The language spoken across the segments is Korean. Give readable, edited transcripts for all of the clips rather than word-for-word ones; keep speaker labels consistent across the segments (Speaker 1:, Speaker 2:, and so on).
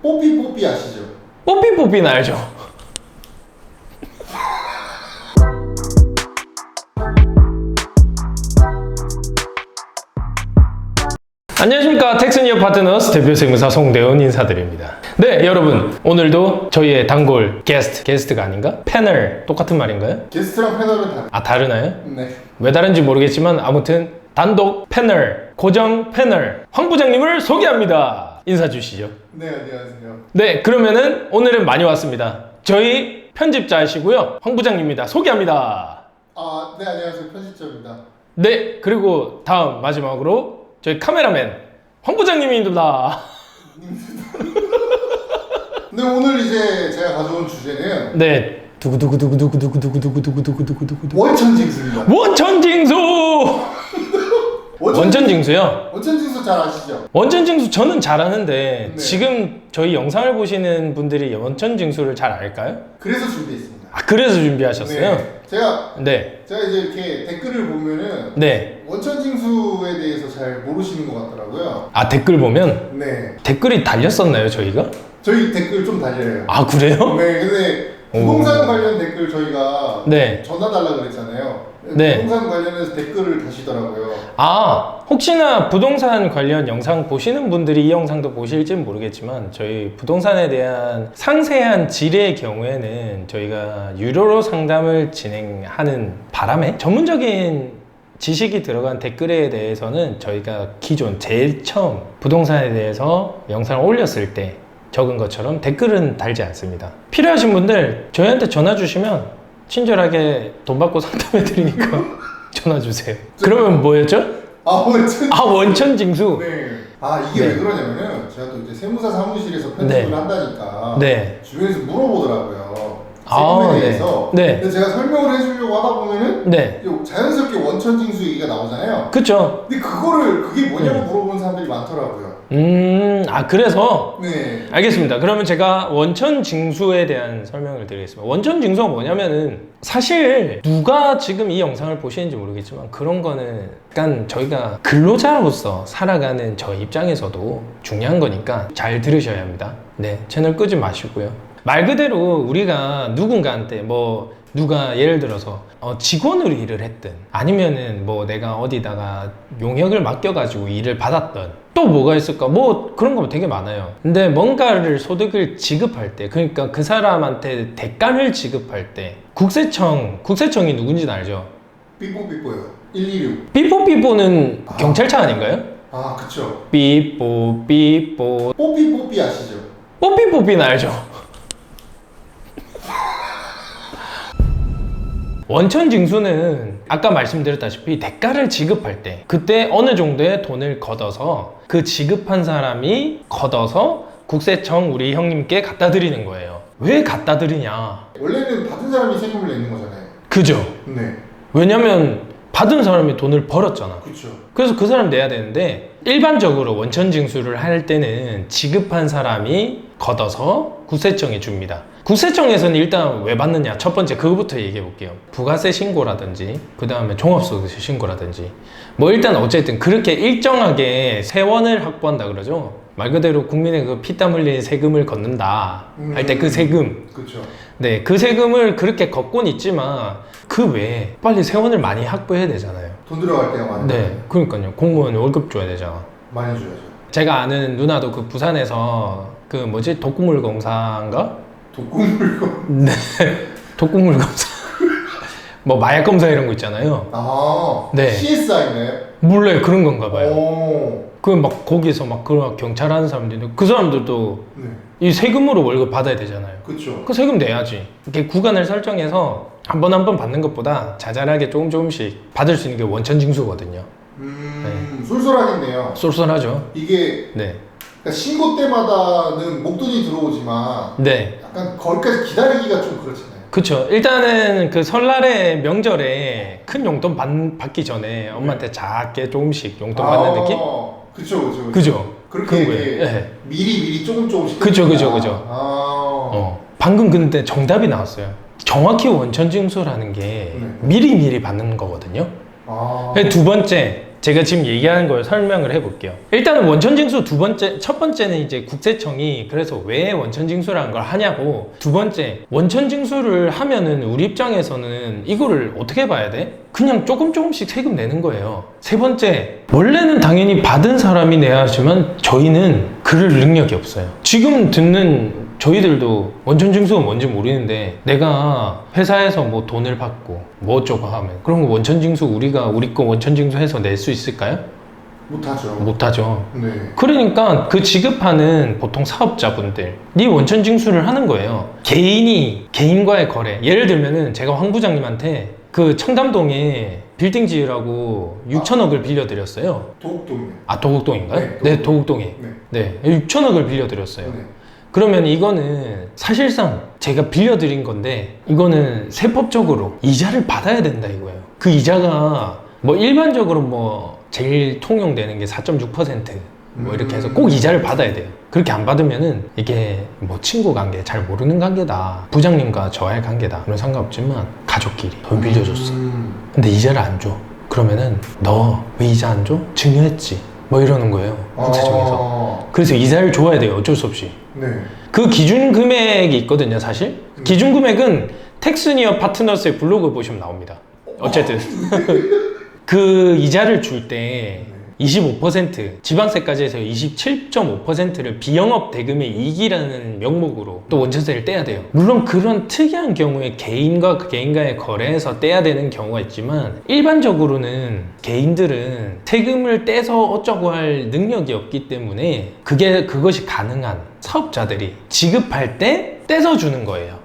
Speaker 1: 뽀삐뽀삐 아시죠?
Speaker 2: 뽀삐뽀삐는 알죠? 안녕하십니까. 텍스니어 파트너스 대표 세무사 송대훈 인사드립니다. 네, 여러분 오늘도 저희의 단골 게스트가 아닌가? 패널 똑같은 말인가요?
Speaker 1: 게스트랑 패널은 다르.
Speaker 2: 다르나요?
Speaker 1: 네.
Speaker 2: 왜 다른지 모르겠지만 아무튼 단독 패널, 고정 패널 황 부장님을 소개합니다. 인사 주시죠.
Speaker 1: 네, 안녕하세요.
Speaker 2: 네, 그러면은 오늘은 많이 왔습니다. 저희 편집자이시고요. 황 부장님입니다. 소개합니다.
Speaker 1: 네, 안녕하세요. 편집자입니다.
Speaker 2: 네, 그리고 다음 마지막으로 저희 카메라맨 황 부장님입니다.
Speaker 1: 근데 오늘 이제 제가 가져온 주제는
Speaker 2: 네, 두구두구두구두구두구두구두구두구두구두구두구
Speaker 1: 원천징수입니다.
Speaker 2: 원천징수. 원천징수요?
Speaker 1: 원천징수 잘 아시죠?
Speaker 2: 원천징수 저는 잘 아는데
Speaker 1: 네.
Speaker 2: 지금 저희 영상을 보시는 분들이 원천징수를 잘 알까요?
Speaker 1: 그래서 준비했습니다.
Speaker 2: 그래서 준비하셨어요?
Speaker 1: 네. 제가
Speaker 2: 네.
Speaker 1: 이제 이렇게 댓글을 보면은
Speaker 2: 네.
Speaker 1: 원천징수에 대해서 잘 모르시는 것 같더라고요.
Speaker 2: 댓글 보면
Speaker 1: 네.
Speaker 2: 댓글이 달렸었나요, 저희가?
Speaker 1: 저희 댓글 좀 달려요.
Speaker 2: 그래요?
Speaker 1: 네, 근데 부동산 관련 댓글 저희가
Speaker 2: 네.
Speaker 1: 전화 달라고 그랬잖아요.
Speaker 2: 네.
Speaker 1: 부동산 관련해서 댓글을 다시더라고요.
Speaker 2: 혹시나 부동산 관련 영상 보시는 분들이 이 영상도 보실진 모르겠지만 저희 부동산에 대한 상세한 질의 경우에는 저희가 유료로 상담을 진행하는 바람에 전문적인 지식이 들어간 댓글에 대해서는 저희가 기존 제일 처음 부동산에 대해서 영상을 올렸을 때 적은 것처럼 댓글은 달지 않습니다. 필요하신 분들 저희한테 전화 주시면 친절하게 돈 받고 상담해 드리니까 전화 주세요. 그러면 뭐였죠? 원천징수.
Speaker 1: 네. 이게
Speaker 2: 네.
Speaker 1: 왜 그러냐면은 제가 또 이제 세무사 사무실에서 편집을
Speaker 2: 네.
Speaker 1: 한다니까
Speaker 2: 네.
Speaker 1: 주변에서 물어보더라고요. 세금에 대해서.
Speaker 2: 네.
Speaker 1: 근데 제가 설명을 해주려고 하다 보면은
Speaker 2: 네.
Speaker 1: 자연스럽게 원천징수 얘기가 나오잖아요.
Speaker 2: 그쵸.
Speaker 1: 근데 그게 뭐냐고 물어보는 사람들이 많더라고요.
Speaker 2: 그래서
Speaker 1: 네.
Speaker 2: 알겠습니다. 그러면 제가 원천징수에 대한 설명을 드리겠습니다. 원천징수가 뭐냐면은 사실 누가 지금 이 영상을 보시는지 모르겠지만 그런 거는 약간 저희가 근로자로서 살아가는 저 입장에서도 중요한 거니까 잘 들으셔야 합니다. 네, 채널 끄지 마시고요. 말 그대로 우리가 누군가한테 누가 예를 들어서 직원으로 일을 했든 아니면은 내가 어디다가 용역을 맡겨가지고 일을 받았던 또 뭐가 있을까? 그런 거 되게 많아요. 근데 뭔가를 소득을 지급할 때, 그러니까 그 사람한테 대가를 지급할 때 국세청이 누군지는 알죠?
Speaker 1: 삐뽀삐뽀요. 126.
Speaker 2: 삐뽀삐뽀는 경찰차 아닌가요?
Speaker 1: 그쵸.
Speaker 2: 삐뽀삐뽀
Speaker 1: 뽀삐뽀삐 아시죠?
Speaker 2: 뽀삐뽀삐는 알죠? 원천징수는 아까 말씀드렸다시피 대가를 지급할 때 그때 어느 정도의 돈을 걷어서 그 지급한 사람이 걷어서 국세청 우리 형님께 갖다 드리는 거예요. 왜 갖다 드리냐?
Speaker 1: 원래는 받은 사람이 세금을 내는 거잖아요.
Speaker 2: 그죠?
Speaker 1: 네.
Speaker 2: 왜냐면 받은 사람이 돈을 벌었잖아.
Speaker 1: 그쵸.
Speaker 2: 그래서 그 사람 내야 되는데 일반적으로 원천징수를 할 때는 지급한 사람이 걷어서 국세청에 줍니다. 국세청에서는 일단 왜 받느냐? 첫 번째 그거부터 얘기해 볼게요. 부가세 신고라든지 그 다음에 종합소득세 신고라든지 일단 어쨌든 그렇게 일정하게 세원을 확보한다 그러죠. 말 그대로 국민의 그 피땀 흘린 세금을 걷는다 할 때 그 세금.
Speaker 1: 그쵸.
Speaker 2: 네, 그 세금을 그렇게 걷고는 있지만 그 외에 빨리 세원을 많이 확보해야 되잖아요.
Speaker 1: 돈 들어갈 때가 많아요.
Speaker 2: 네, 그러니까요. 공무원 월급 줘야 되잖아.
Speaker 1: 많이 줘야죠.
Speaker 2: 제가 아는 누나도 그 부산에서 독극물 검사인가?
Speaker 1: 독극물검.
Speaker 2: 네, 독극물 검사. 마약 검사 이런 거 있잖아요. 네.
Speaker 1: CSI인가요?
Speaker 2: 몰라요. 그런 건가 봐요.
Speaker 1: 오.
Speaker 2: 거기서 그런 경찰 하는 사람들이 그 사람들도
Speaker 1: 네.
Speaker 2: 이 세금으로 월급 받아야 되잖아요.
Speaker 1: 그쵸.
Speaker 2: 그 세금 내야지. 이렇게 구간을 설정해서 한 번 한 번 받는 것보다 자잘하게 조금씩 받을 수 있는 게 원천징수거든요.
Speaker 1: 쏠쏠하겠네요.
Speaker 2: 쏠쏠하죠.
Speaker 1: 이게
Speaker 2: 네.
Speaker 1: 그러니까 신고 때마다는 목돈이 들어오지만
Speaker 2: 네.
Speaker 1: 약간 거기까지 기다리기가 좀 그렇잖아요.
Speaker 2: 그쵸. 일단은 그 설날에 명절에 큰 용돈 받기 전에 엄마한테 작게 조금씩 용돈 받는 느낌?
Speaker 1: 그쵸.
Speaker 2: 그죠.
Speaker 1: 그렇게
Speaker 2: 그런
Speaker 1: 이렇게
Speaker 2: 거예요. 네.
Speaker 1: 미리 조금씩.
Speaker 2: 그죠.
Speaker 1: 아.
Speaker 2: 방금 근데 정답이 나왔어요. 정확히 원천징수라는 게
Speaker 1: 네.
Speaker 2: 미리 받는 거거든요.
Speaker 1: 아.
Speaker 2: 두 번째, 제가 지금 얘기하는 걸 설명을 해볼게요. 일단은 원천징수 첫 번째는 이제 국세청이 그래서 왜 원천징수라는 걸 하냐고, 두 번째, 원천징수를 하면은 우리 입장에서는 이거를 어떻게 봐야 돼? 그냥 조금씩 세금 내는 거예요. 세 번째, 원래는 당연히 받은 사람이 내야 하지만 저희는 그럴 능력이 없어요. 지금 듣는 저희들도 원천징수가 뭔지 모르는데 내가 회사에서 뭐 돈을 받고 뭐 어쩌고 하면 그런 거 원천징수 우리 거 원천징수해서 낼 수 있을까요?
Speaker 1: 못하죠.
Speaker 2: 못하죠.
Speaker 1: 네.
Speaker 2: 그러니까 그 지급하는 보통 사업자분들이 원천징수를 하는 거예요. 개인과의 거래. 예를 들면은 제가 황 부장님한테 그 청담동에 빌딩 지으라고 6천억을 빌려드렸어요.
Speaker 1: 도곡동이요.
Speaker 2: 아, 도곡동인가요?
Speaker 1: 네,
Speaker 2: 네, 도곡동에.
Speaker 1: 네.
Speaker 2: 6천억을 빌려드렸어요.
Speaker 1: 네.
Speaker 2: 그러면 이거는 사실상 제가 빌려드린 건데 이거는 세법적으로 이자를 받아야 된다 이거예요. 그 이자가 뭐 일반적으로 뭐 제일 통용되는 게 4.6% 뭐 이렇게 해서 꼭 이자를 받아야 돼요. 그렇게 안 받으면은 이게 뭐 친구 관계, 잘 모르는 관계다, 부장님과 저와의 관계다, 그런 상관없지만 가족끼리 돈 빌려줬어. 근데 이자를 안 줘. 그러면은 너 왜 이자 안 줘? 증여했지. 뭐 이러는 거예요. 국세청에서. 그래서 이자를 줘야 돼요. 어쩔 수 없이.
Speaker 1: 네.
Speaker 2: 그 기준 금액이 있거든요, 사실. 기준 금액은 텍스니어 파트너스의 블로그 보시면 나옵니다. 어쨌든 그 이자를 줄 때 25%, 지방세까지 해서 27.5%를 비영업 대금의 이익이라는 명목으로 또 원천세를 떼야 돼요. 물론 그런 특이한 경우에 개인과 개인과의 거래에서 떼야 되는 경우가 있지만 일반적으로는 개인들은 세금을 떼서 어쩌고 할 능력이 없기 때문에 그것이 가능한 사업자들이 지급할 때 떼서 주는 거예요.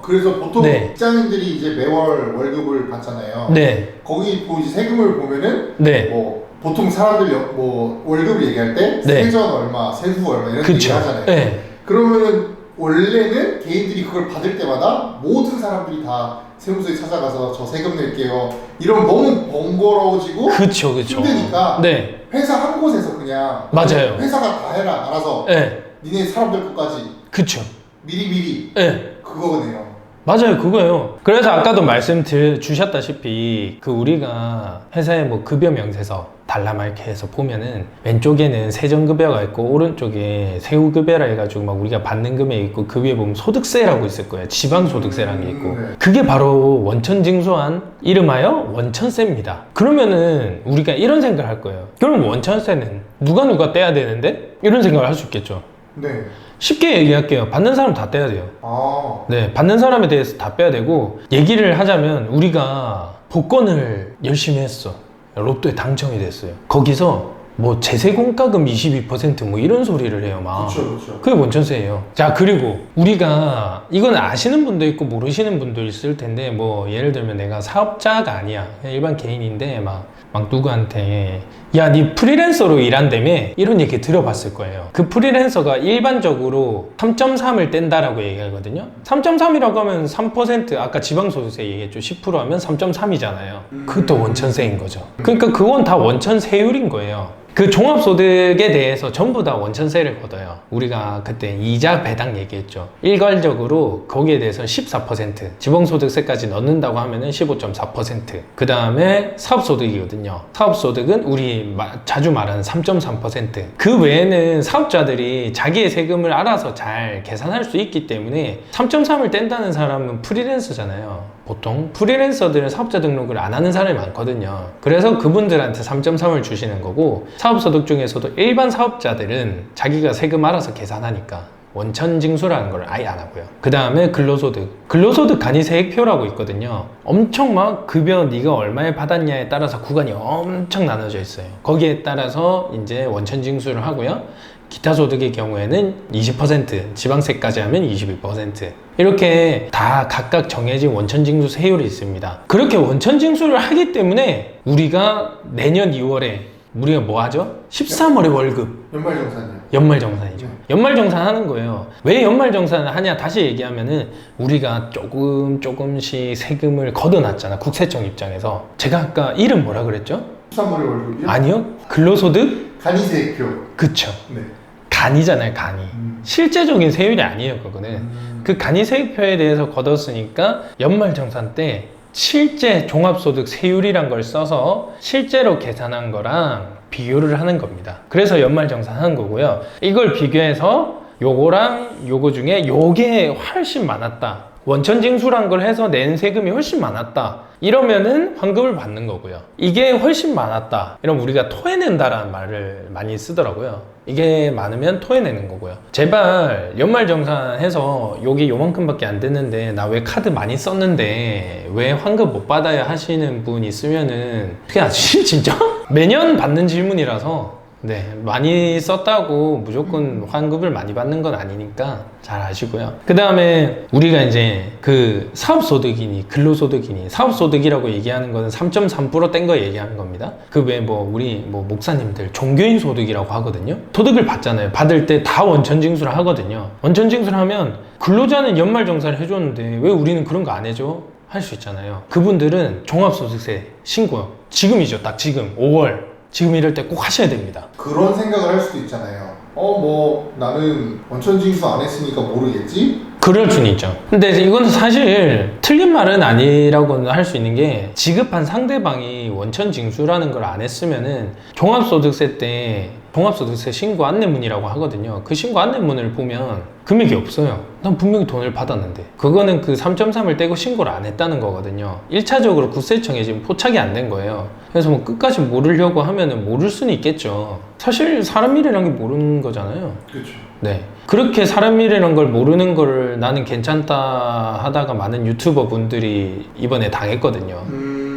Speaker 1: 그래서 보통
Speaker 2: 네.
Speaker 1: 직장인들이 이제 매월 월급을 받잖아요.
Speaker 2: 네.
Speaker 1: 거기 이제 세금을 보면은
Speaker 2: 네.
Speaker 1: 뭐 보통 사람들이 뭐 월급을 얘기할 때
Speaker 2: 네.
Speaker 1: 세전 얼마, 세후 얼마 이런
Speaker 2: 그쵸.
Speaker 1: 얘기 하잖아요.
Speaker 2: 네.
Speaker 1: 그러면은 원래는 개인들이 그걸 받을 때마다 모든 사람들이 다 세무서에 찾아가서 저 세금 낼게요. 이런 너무 번거로워지고
Speaker 2: 그쵸.
Speaker 1: 힘드니까
Speaker 2: 네.
Speaker 1: 회사 한 곳에서 그냥
Speaker 2: 맞아요.
Speaker 1: 회사가 다 해라 알아서
Speaker 2: 네.
Speaker 1: 니네 사람들 것까지
Speaker 2: 그쵸.
Speaker 1: 미리
Speaker 2: 네.
Speaker 1: 그거네요.
Speaker 2: 맞아요, 그거예요. 그래서 아까도 말씀 주셨다시피 그 우리가 회사의 뭐 급여 명세서 달라마 이렇게 해서 보면은 왼쪽에는 세전급여가 있고 오른쪽에 세후급여라 해가지고 막 우리가 받는 금액이 있고 그 위에 보면 소득세라고 있을 거예요. 지방소득세라는 게 있고
Speaker 1: 네.
Speaker 2: 그게 바로 원천징수한 이름하여 원천세입니다. 그러면은 우리가 이런 생각을 할 거예요. 그럼 원천세는 누가 떼야 되는데? 이런 생각을 할 수 있겠죠.
Speaker 1: 네.
Speaker 2: 쉽게 얘기할게요. 받는 사람 다 떼야 돼요.
Speaker 1: 아.
Speaker 2: 네, 받는 사람에 대해서 다 빼야 되고, 얘기를 하자면 우리가 복권을 열심히 했어. 로또에 당첨이 됐어요. 거기서 뭐 제세공과금 22%뭐 이런 소리를 해요, 막.
Speaker 1: 그렇죠.
Speaker 2: 그게 원천세예요. 자, 그리고 우리가 이건 아시는 분도 있고 모르시는 분도 있을 텐데, 뭐 예를 들면 내가 사업자가 아니야, 그냥 일반 개인인데 막 누구한테 야, 니 프리랜서로 일한다며? 이런 얘기 들어봤을 거예요. 그 프리랜서가 일반적으로 3.3을 뗀다라고 얘기하거든요. 3.3이라고 하면 3%, 아까 지방소득세 얘기했죠. 10% 하면 3.3이잖아요. 그것도 원천세인 거죠. 그러니까 그건 다 원천세율인 거예요. 그 종합소득에 대해서 전부 다 원천세를 걷어요. 우리가 그때 이자 배당 얘기했죠. 일괄적으로 거기에 대해서 14%, 지방소득세까지 넣는다고 하면은 15.4%. 그 다음에 사업소득이거든요. 사업소득은 우리 자주 말하는 3.3%. 그 외에는 사업자들이 자기의 세금을 알아서 잘 계산할 수 있기 때문에 3.3을 뗀다는 사람은 프리랜서잖아요. 보통 프리랜서들은 사업자 등록을 안 하는 사람이 많거든요. 그래서 그분들한테 3.3을 주시는 거고, 사업소득 중에서도 일반 사업자들은 자기가 세금 알아서 계산하니까 원천징수라는 걸 아예 안 하고요. 그 다음에 근로소득 간이세액표라고 있거든요. 엄청 막 급여 네가 얼마에 받았냐에 따라서 구간이 엄청 나눠져 있어요. 거기에 따라서 이제 원천징수를 하고요. 기타 소득의 경우에는 20%, 지방세까지 하면 22%. 이렇게 다 각각 정해진 원천징수 세율이 있습니다. 그렇게 원천징수를 하기 때문에 우리가 내년 2월에 우리가 뭐 하죠? 13월에 월급.
Speaker 1: 연말정산이요.
Speaker 2: 연말정산이죠. 연말정산 하는 거예요. 왜 연말정산을 하냐? 다시 얘기하면은 우리가 조금씩 세금을 걷어놨잖아. 국세청 입장에서. 제가 아까 이름 뭐라 그랬죠?
Speaker 1: 13월에 월급이요?
Speaker 2: 아니요. 근로소득?
Speaker 1: 간이세액표.
Speaker 2: 그쵸.
Speaker 1: 네.
Speaker 2: 간이잖아요, 간이. 실제적인 세율이 아니에요, 그거는. 그 간이세액표에 대해서 걷었으니까 연말정산 때 실제 종합소득 세율이란 걸 써서 실제로 계산한 거랑 비교를 하는 겁니다. 그래서 연말정산하는 거고요. 이걸 비교해서 요거랑 요거 중에 요게 훨씬 많았다, 원천징수란 걸 해서 낸 세금이 훨씬 많았다, 이러면은 환급을 받는 거고요. 이게 훨씬 많았다 이러면 우리가 토해낸다라는 말을 많이 쓰더라고요. 이게 많으면 토해내는 거고요. 제발 연말정산해서 여기 요만큼밖에 안 됐는데 나 왜 카드 많이 썼는데 왜 환급 못 받아야 하시는 분 있으면은 그게 아직 진짜 매년 받는 질문이라서, 네, 많이 썼다고 무조건 환급을 많이 받는 건 아니니까 잘 아시고요. 그 다음에 우리가 이제 그 사업소득이니 근로소득이니, 사업소득이라고 얘기하는 거는 3.3% 뗀 거 얘기하는 겁니다. 그 외에 뭐 우리 뭐 목사님들 종교인 소득이라고 하거든요. 소득을 받잖아요. 받을 때 다 원천징수를 하거든요. 원천징수를 하면 근로자는 연말정산을 해줬는데 왜 우리는 그런 거 안 해줘? 할 수 있잖아요. 그분들은 종합소득세 신고 지금이죠. 딱 지금 5월 지금 이럴 때 꼭 하셔야 됩니다.
Speaker 1: 그런 생각을 할 수도 있잖아요. 뭐 나는 원천징수 안 했으니까 모르겠지?
Speaker 2: 그럴 수는 있죠. 근데 이건 사실 틀린 말은 아니라고는 할 수 있는 게, 지급한 상대방이 원천징수라는 걸 안 했으면은 종합소득세 때 종합소득세 신고 안내문이라고 하거든요. 그 신고 안내문을 보면 금액이 없어요. 난 분명히 돈을 받았는데. 그거는 그 3.3을 떼고 신고를 안 했다는 거거든요. 1차적으로 국세청에 지금 포착이 안 된 거예요. 그래서 뭐 끝까지 모르려고 하면은 모를 수는 있겠죠. 사실 사람 일이란 게 모르는 거잖아요.
Speaker 1: 그렇죠.
Speaker 2: 네. 그렇게 사람 일이란 걸 모르는 거를 나는 괜찮다 하다가 많은 유튜버 분들이 이번에 당했거든요.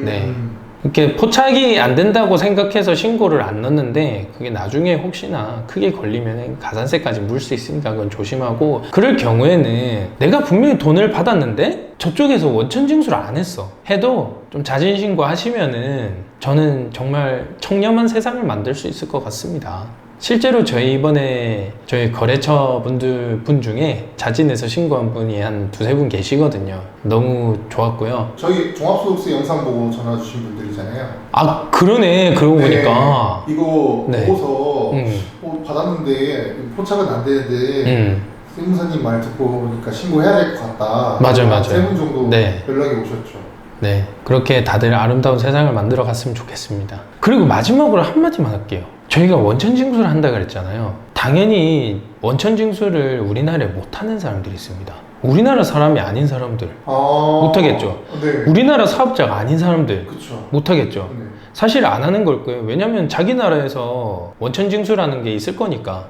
Speaker 2: 네. 이렇게 포착이 안 된다고 생각해서 신고를 안 넣는데 그게 나중에 혹시나 크게 걸리면 가산세까지 물 수 있으니까 그건 조심하고, 그럴 경우에는 내가 분명히 돈을 받았는데 저쪽에서 원천징수를 안 했어 해도 좀 자진신고 하시면은 저는 정말 청렴한 세상을 만들 수 있을 것 같습니다. 실제로 저희 이번에 저희 거래처 분 중에 자진해서 신고한 분이 한 두세 분 계시거든요. 너무 좋았고요.
Speaker 1: 저희 종합소득세 영상 보고 전화 주신 분들이잖아요.
Speaker 2: 아, 그러네. 그러고 보니까.
Speaker 1: 이거
Speaker 2: 네.
Speaker 1: 보고서 받았는데 포착은 안 되는데 세무사님 말 듣고 보니까 신고해야 될 것 같다.
Speaker 2: 맞아요.
Speaker 1: 세 분 정도
Speaker 2: 네.
Speaker 1: 연락이 오셨죠.
Speaker 2: 네. 그렇게 다들 아름다운 세상을 만들어 갔으면 좋겠습니다. 그리고 마지막으로 한마디만 할게요. 저희가 원천징수를 한다 그랬잖아요. 당연히 원천징수를 우리나라에 못하는 사람들이 있습니다. 우리나라 사람이 아닌 사람들 못하겠죠.
Speaker 1: 네.
Speaker 2: 우리나라 사업자가 아닌 사람들
Speaker 1: 그쵸.
Speaker 2: 못하겠죠.
Speaker 1: 네.
Speaker 2: 사실 안 하는 걸 거예요. 왜냐면 자기 나라에서 원천징수라는 게 있을 거니까.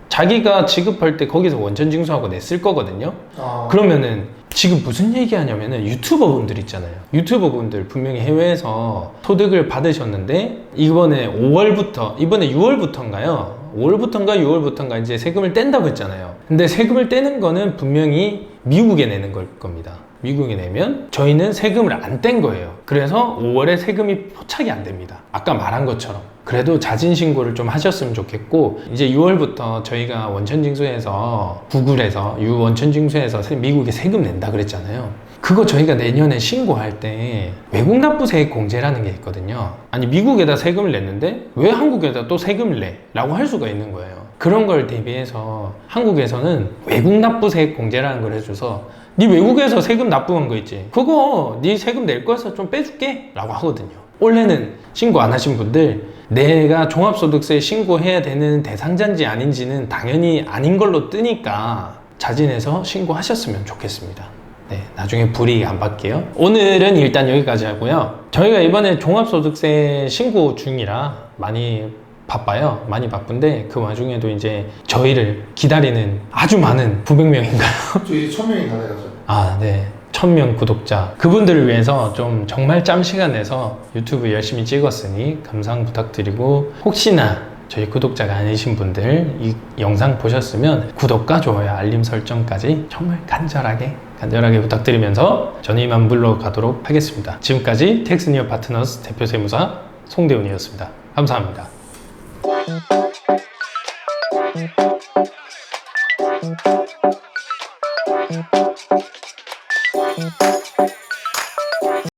Speaker 2: 자기가 지급할 때 거기서 원천징수하고 냈을 거거든요. 그러면은 지금 무슨 얘기 하냐면은 유튜버 분들 있잖아요. 유튜버 분들 분명히 해외에서 소득을 받으셨는데 이번에 5월부터, 이번에 6월부터인가요? 5월부터인가 6월부터인가 이제 세금을 뗀다고 했잖아요. 근데 세금을 떼는 거는 분명히 미국에 내는 걸 겁니다. 미국에 내면 저희는 세금을 안 뗀 거예요. 그래서 5월에 세금이 포착이 안 됩니다. 아까 말한 것처럼. 그래도 자진신고를 좀 하셨으면 좋겠고, 이제 6월부터 저희가 원천징수에서 구글에서 원천징수에서 미국에 세금 낸다 그랬잖아요. 그거 저희가 내년에 신고할 때 외국납부세액 공제라는 게 있거든요. 아니 미국에다 세금을 냈는데 왜 한국에다 또 세금을 내? 라고 할 수가 있는 거예요. 그런 걸 대비해서 한국에서는 외국납부세액 공제라는 걸 해줘서 네 외국에서 세금 납부한 거 있지? 그거 네 세금 낼 거여서 좀 빼줄게 라고 하거든요. 올해는 신고 안 하신 분들 내가 종합소득세 신고해야 되는 대상자인지 아닌지는 당연히 아닌 걸로 뜨니까 자진해서 신고하셨으면 좋겠습니다. 네, 나중에 불이익 안 받게요. 오늘은 일단 여기까지 하고요. 저희가 이번에 종합소득세 신고 중이라 많이 바빠요. 많이 바쁜데 그 와중에도 이제 저희를 기다리는 아주 많은 900명인가요?
Speaker 1: 저 이제 1000명이 다 돼가죠.
Speaker 2: 아, 네. 1000명 구독자 그분들을 위해서 좀 정말 짬 시간 내서 유튜브 열심히 찍었으니 감상 부탁드리고, 혹시나 저희 구독자가 아니신 분들 이 영상 보셨으면 구독과 좋아요 알림 설정까지 정말 간절하게 부탁드리면서 저는 이만 물러가도록 하겠습니다. 지금까지 텍스니어 파트너스 대표 세무사 송대훈이었습니다. 감사합니다.
Speaker 3: Thank you.